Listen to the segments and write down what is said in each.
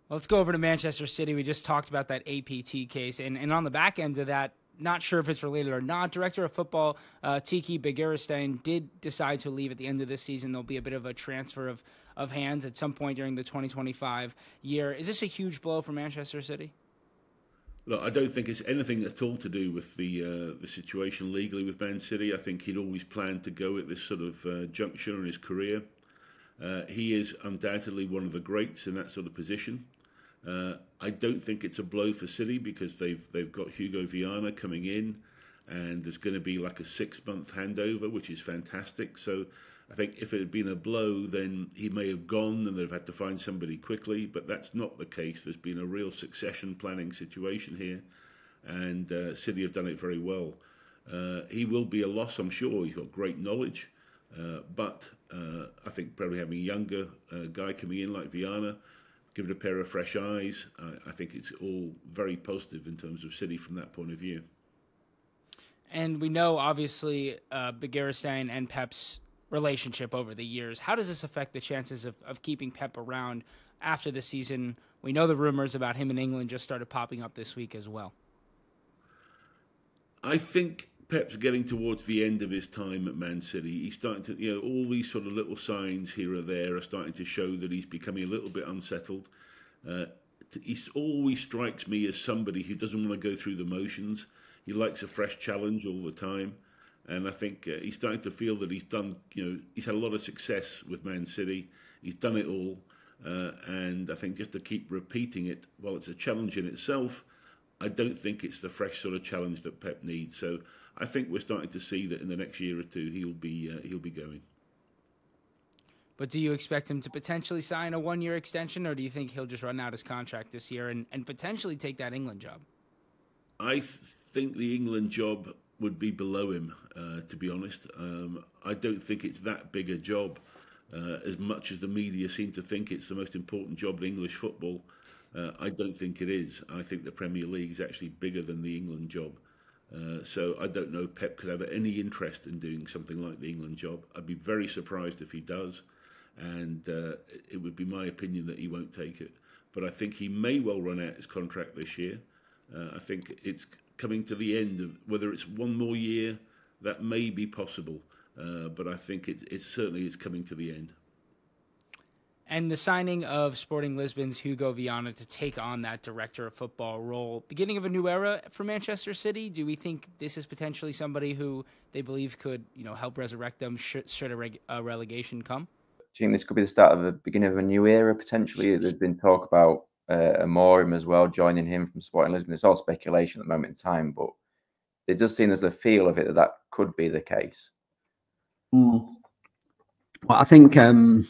Let's go over to Manchester City. We just talked about that APT case, and on the back end of that, not sure if it's related or not, Director of Football Tiki Begiristain did decide to leave at the end of this season. There'll be a bit of a transfer of hands at some point during the 2025 year. Is this a huge blow for Manchester City? Look, I don't think it's anything at all to do with the situation legally with Man City. I think he'd always planned to go at this sort of juncture in his career. He is undoubtedly one of the greats in that sort of position. I don't think it's a blow for City because they've got Hugo Viana coming in, and there's going to be like a 6-month handover, which is fantastic. So I think if it had been a blow, then he may have gone and they've had to find somebody quickly, but that's not the case. There's been a real succession planning situation here, and City have done it very well. He will be a loss, I'm sure. He's got great knowledge, but I think probably having a younger guy coming in like Viana, give it a pair of fresh eyes. I think it's all very positive in terms of City from that point of view. And we know, obviously, Begiristain and Pep's relationship over the years. How does this affect the chances of keeping Pep around after the season? We know the rumors about him in England just started popping up this week as well. I think Pep's getting towards the end of his time at Man City. He's starting to, all these sort of little signs here or there are starting to show that he's becoming a little bit unsettled. He always strikes me as somebody who doesn't want to go through the motions. He likes a fresh challenge all the time. And I think he's starting to feel that he's done, he's had a lot of success with Man City. He's done it all. And I think just to keep repeating it, while it's a challenge in itself, I don't think it's the fresh sort of challenge that Pep needs. So I think we're starting to see that in the next year or two he'll be going. But do you expect him to potentially sign a 1-year extension, or do you think he'll just run out his contract this year and potentially take that England job? I think the England job would be below him, to be honest. I don't think it's that big a job, as much as the media seem to think it's the most important job in English football. I don't think it is. I think the Premier League is actually bigger than the England job. So I don't know if Pep could have any interest in doing something like the England job. I'd be very surprised if he does, and it would be my opinion that he won't take it. But I think he may well run out his contract this year. I think it's coming to the end of whether it's one more year, that may be possible. But I think it certainly is coming to the end. And the signing of Sporting Lisbon's Hugo Viana to take on that director of football role, beginning of a new era for Manchester City. Do we think this is potentially somebody who they believe could, help resurrect them should a relegation come? Do you think this could be the start of the beginning of a new era potentially? There's been talk about Amorim as well, joining him from Sporting Lisbon. It's all speculation at the moment in time, but it does seem there's a feel of it that could be the case. Well, I think the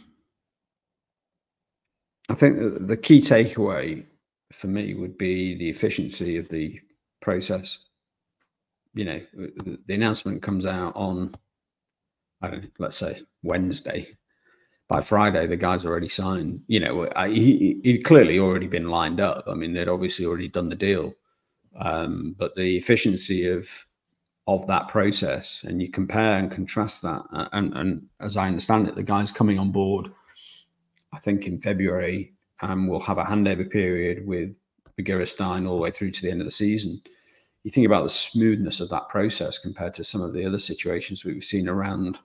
key takeaway for me would be the efficiency of the process. The announcement comes out on, I don't know, let's say Wednesday. By Friday, the guy's already signed. He'd clearly already been lined up. I mean, they'd obviously already done the deal. But the efficiency of that process, and you compare and contrast that, and as I understand it, the guy's coming on board, I think in February, we'll have a handover period with Begiristain all the way through to the end of the season. You think about the smoothness of that process compared to some of the other situations we've seen around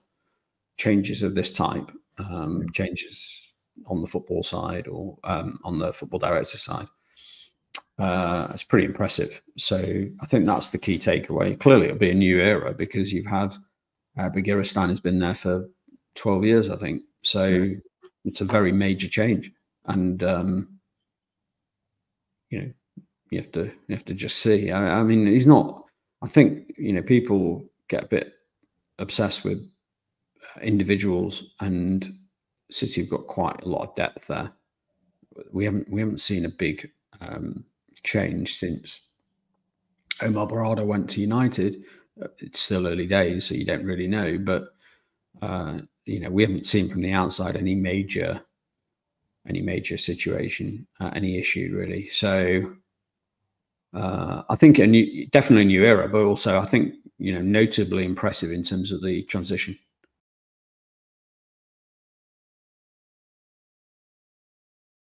changes of this type, changes on the football side or on the football director side. It's pretty impressive. So I think that's the key takeaway. Clearly, it'll be a new era because you've had Begiristain has been there for 12 years, I think. So it's a very major change, and you have to just see. I mean, he's not. I think people get a bit obsessed with individuals, and City have got quite a lot of depth there. We haven't seen a big change since Omar Barada went to United. It's still early days, so you don't really know, but we haven't seen from the outside any major situation, any issue really. So I think definitely a new era, but also I think notably impressive in terms of the transition.